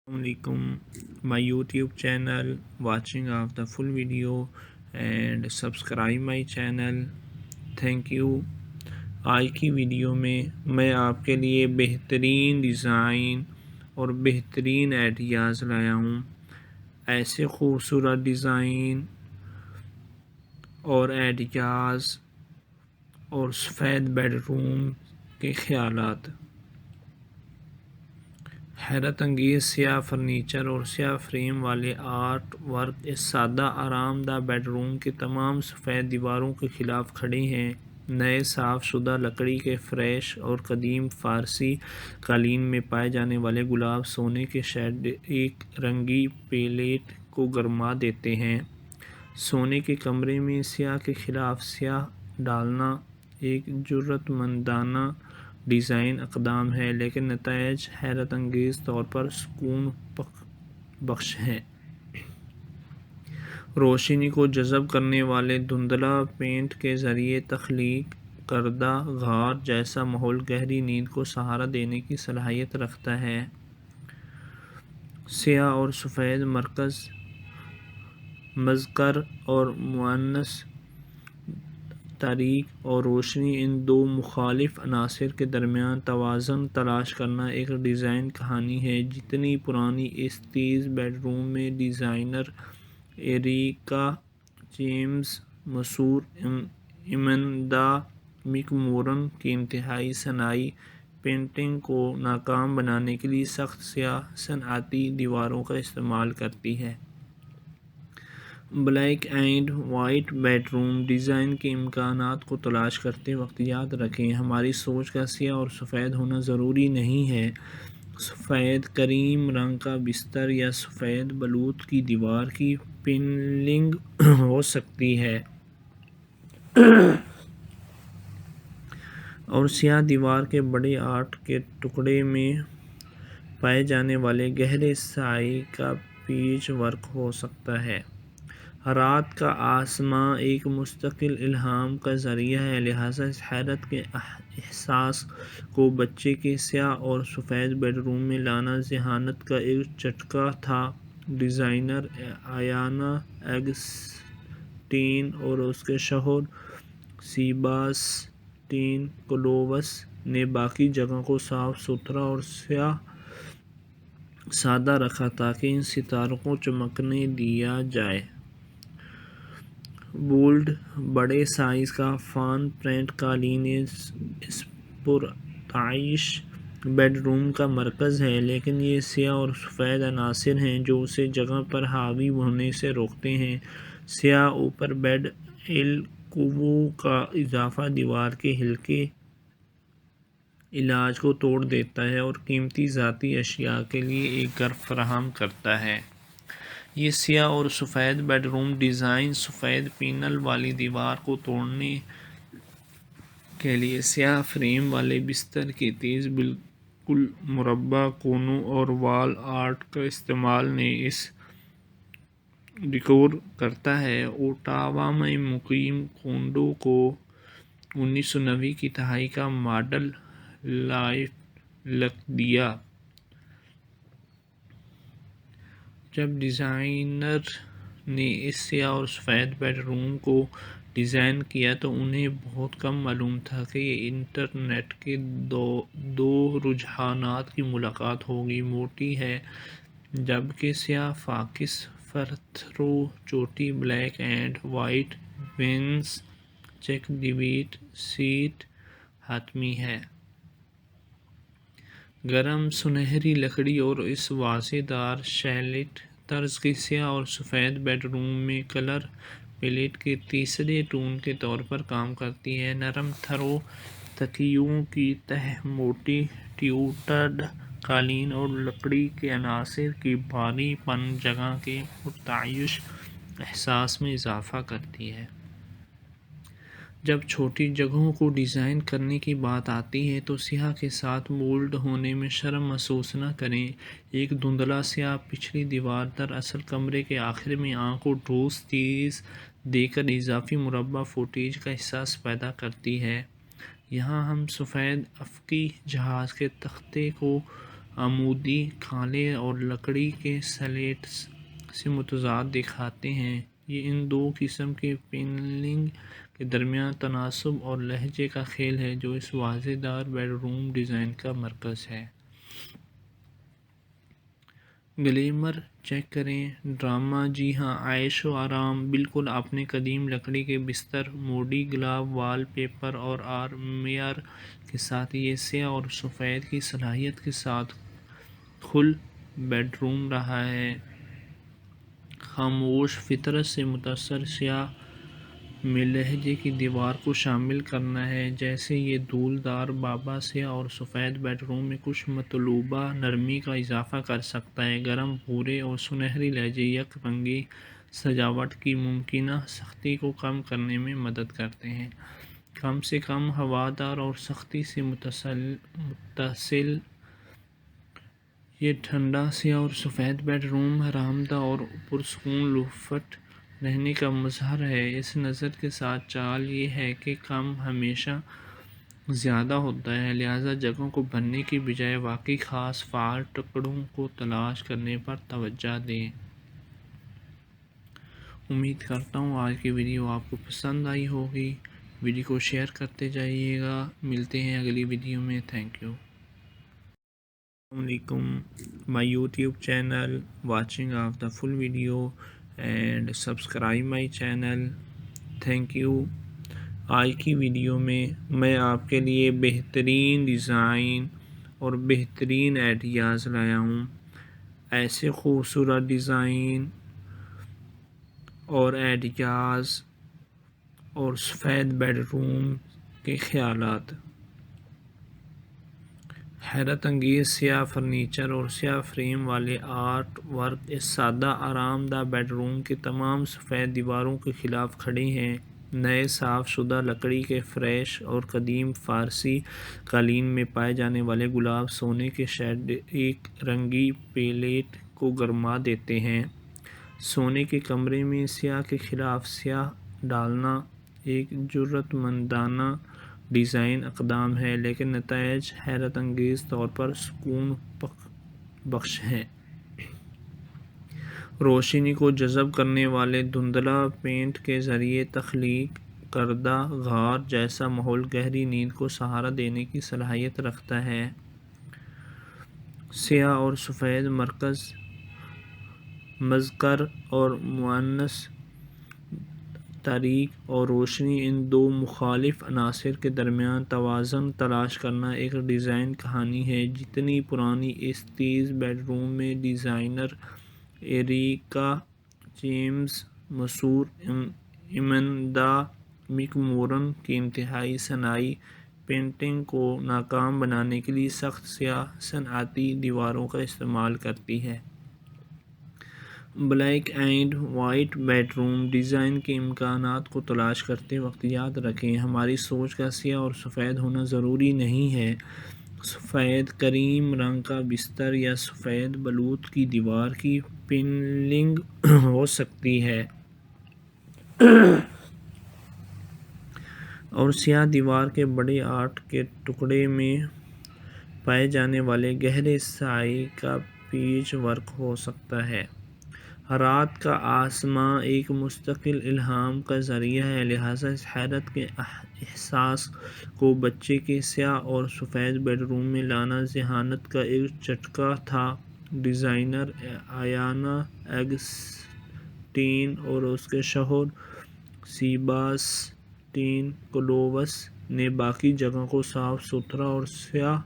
Assalamualaikum, my YouTube channel, watching of the full video and subscribe my channel. Thank you. آج کی video میں میں آپ کے لیے بہترین ڈیزائن اور بہترین آئیڈیاز لایا ہوں. ایسے خوبصورت ڈیزائن اور آئیڈیاز اور سفید بیڈ روم کے خیالات. حیرت انگیز سیاہ فرنیچر اور سیاہ فریم والے آرٹ ورک اس سادہ آرام دہ بیڈ روم کے تمام سفید دیواروں کے خلاف کھڑے ہیں. نئے صاف شدہ لکڑی کے فریش اور قدیم فارسی قالین میں پائے جانے والے گلاب سونے کے شیڈ ایک رنگی پیلیٹ کو گرما دیتے ہیں. سونے کے کمرے میں سیاہ کے خلاف سیاہ ڈالنا ایک جرأت مندانہ ڈیزائن اقدام ہے، لیکن نتائج حیرت انگیز طور پر سکون بخش ہیں. روشنی کو جذب کرنے والے دھندلا پینٹ کے ذریعے تخلیق کردہ غار جیسا ماحول گہری نیند کو سہارا دینے کی صلاحیت رکھتا ہے. سیاہ اور سفید مرکز مذکر اور مؤنث تاریک اور روشنی، ان دو مخالف عناصر کے درمیان توازن تلاش کرنا ایک ڈیزائن کہانی ہے. جتنی پرانی اس تیز بیڈ روم میں ڈیزائنر ایریکا جیمز مشہور ایمندا مک مورن کی انتہائی صناعی پینٹنگ کو ناکام بنانے کے لیے سخت سیاہ صنعتی دیواروں کا استعمال کرتی ہے. Black and white bedroom design کے امکانات کو تلاش کرتے وقت یاد رکھیں، ہماری سوچ کا سیاہ اور سفید ہونا ضروری نہیں ہے. سفید کریم رنگ کا بستر یا سفید بلوط کی دیوار کی پینلنگ ہو سکتی ہے اور سیاہ دیوار کے بڑے آرٹ کے ٹکڑے میں پائے جانے والے گہرے سائے کا پیچ ورک ہو سکتا ہے. رات کا آسماں ایک مستقل الہام کا ذریعہ ہے، لہذا اس حیرت کے احساس کو بچے کے سیاہ اور سفید بیڈ روم میں لانا ذہانت کا ایک جھٹکا تھا. ڈیزائنر آیانا اگسٹین اور اس کے شوہر سیباسٹین کلووس نے باقی جگہ کو صاف ستھرا اور سادہ رکھا تاکہ ان ستاروں کو چمکنے دیا جائے. بولڈ بڑے سائز کا فان پرنٹ قالین اس پرتعیش بیڈ روم کا مرکز ہے، لیکن یہ سیاہ اور سفید عناصر ہیں جو اسے جگہ پر حاوی ہونے سے روکتے ہیں. سیاہ اوپر بیڈ الکوو کا اضافہ دیوار کے ہلکے علاج کو توڑ دیتا ہے اور قیمتی ذاتی اشیاء کے لیے ایک گھر فراہم کرتا ہے. یہ سیاہ اور سفید بیڈ روم ڈیزائن سفید پینل والی دیوار کو توڑنے کے لیے سیاہ فریم والے بستر کے تیز بالکل مربع کونوں اور وال آرٹ کا استعمال نے اسے ڈیکور کرتا ہے. اوٹاوا میں مقیم کونڈو کو 1990 کی دہائی کا ماڈل لائف لک دیا جب ڈیزائنر نے اس سیاہ اور سفید بیڈ روم کو ڈیزائن کیا تو انہیں بہت کم معلوم تھا کہ یہ انٹرنیٹ کے دو رجحانات کی ملاقات ہوگی. موٹی ہے جبکہ سیاہ فاکس فرتھرو چوٹی، بلیک اینڈ وائٹ وینس، چیک ڈیویڈ سیٹ حتمی ہے. گرم سنہری لکڑی اور اس واضح دار شیلٹ طرز کی سیاہ اور سفید بیڈ روم میں کلر پیلیٹ کے تیسرے ٹون کے طور پر کام کرتی ہے. نرم تھرو تکیوں کی تہہ، موٹی ٹیوٹرڈ قالین اور لکڑی کے عناصر کی بھاری پن جگہ کے پرتعیش احساس میں اضافہ کرتی ہے. جب چھوٹی جگہوں کو ڈیزائن کرنے کی بات آتی ہے تو سیاہ کے ساتھ بولڈ ہونے میں شرم محسوس نہ کریں. ایک دھندلا سیاہ پچھلی دیوار دراصل کمرے کے آخر میں آنکھ کو ٹھوس چیز دے کر اضافی مربع فوٹیج کا احساس پیدا کرتی ہے. یہاں ہم سفید افقی جہاز کے تختے کو عمودی کھالیں اور لکڑی کے سلیٹس سے متضاد دکھاتے ہیں۔ یہ ان دو قسم کے پینلنگ کے درمیان تناسب اور لہجے کا کھیل ہے جو اس واضح دار بیڈ روم ڈیزائن کا مرکز ہے۔ گلیمر چیک کریں ڈرامہ جی ہاں، عیش و آرام بالکل اپنے قدیم لکڑی کے بستر، موڈی گلاب وال پیپر اور آرمیر کے ساتھ یہ سیاہ اور سفید کی صلاحیت کے ساتھ کھل بیڈ روم رہا ہے۔ خاموش فطرت سے متاثر سیاہ میں لہجے کی دیوار کو شامل کرنا ہے۔ جیسے یہ دھول دار بابا سیاہ اور سفید بیڈ روم میں کچھ مطلوبہ نرمی کا اضافہ کر سکتا ہے۔ گرم بھورے اور سنہری لہجے یک رنگی سجاوٹ کی ممکنہ سختی کو کم کرنے میں مدد کرتے ہیں۔ کم سے کم ہوادار اور سختی سے متصل یہ ٹھنڈا سیاہ اور سفید بیڈ روم آرام دہ اور پرسکون لفٹ رہنے کا مظہر ہے۔ اس نظر کے ساتھ چال یہ ہے کہ کم ہمیشہ زیادہ ہوتا ہے، لہذا جگہوں کو بھرنے کی بجائے واقعی خاص فعال ٹکڑوں کو تلاش کرنے پر توجہ دیں۔ امید کرتا ہوں آج کی ویڈیو آپ کو پسند آئی ہوگی۔ ویڈیو کو شیئر کرتے جائیے گا۔ ملتے ہیں اگلی ویڈیو میں۔ Thank you. السلام علیکم، my YouTube channel watching of the full video and subscribe my channel, thank you. آج کی ویڈیو میں آپ کے لیے بہترین ڈیزائن اور بہترین آئیڈیاز لایا ہوں۔ ایسے خوبصورت ڈیزائن اور آئیڈیاز اور سفید بیڈ روم کے خیالات، حیرت انگیز سیاہ فرنیچر اور سیاہ فریم والے آرٹ ورک اس سادہ آرام دہ بیڈ روم کے تمام سفید دیواروں کے خلاف کھڑے ہیں۔ نئے صاف شدہ لکڑی کے فرش اور قدیم فارسی قالین میں پائے جانے والے گلاب سونے کے شیڈ ایک رنگی پیلیٹ کو گرما دیتے ہیں۔ سونے کے کمرے میں سیاہ کے خلاف سیاہ ڈالنا ایک جرأت مندانہ ڈیزائن اقدام ہے، لیکن نتائج حیرت انگیز طور پر سکون بخش ہیں۔ روشنی کو جذب کرنے والے دھندلا پینٹ کے ذریعے تخلیق کردہ غار جیسا ماحول گہری نیند کو سہارا دینے کی صلاحیت رکھتا ہے۔ سیاہ اور سفید مرکز مذکر اور مؤنث تاریک اور روشنی، ان دو مخالف عناصر کے درمیان توازن تلاش کرنا ایک ڈیزائن کہانی ہے۔ جتنی پرانی اس تیز بیڈ روم میں ڈیزائنر ایریکا جیمز، مشہور ایمندا مک مورن کی انتہائی صناعی پینٹنگ کو ناکام بنانے کے لیے سخت سیاہ صنعتی دیواروں کا استعمال کرتی ہے۔ Black and white bedroom design کے امکانات کو تلاش کرتے وقت یاد رکھیں، ہماری سوچ کا سیاہ اور سفید ہونا ضروری نہیں ہے۔ سفید کریم رنگ کا بستر یا سفید بلوط کی دیوار کی پینلنگ ہو سکتی ہے اور سیاہ دیوار کے بڑے آرٹ کے ٹکڑے میں پائے جانے والے گہرے سائے کا پیچ ورک ہو سکتا ہے۔ رات کا آسمان ایک مستقل الہام کا ذریعہ ہے، لہذا اس حیرت کے احساس کو بچے کے سیاہ اور سفید بیڈ روم میں لانا ذہانت کا ایک جھٹکا تھا۔ ڈیزائنر آیانا اگسٹین اور اس کے شوہر سیباسٹین کلووس نے باقی جگہ کو صاف ستھرا اور سیاہ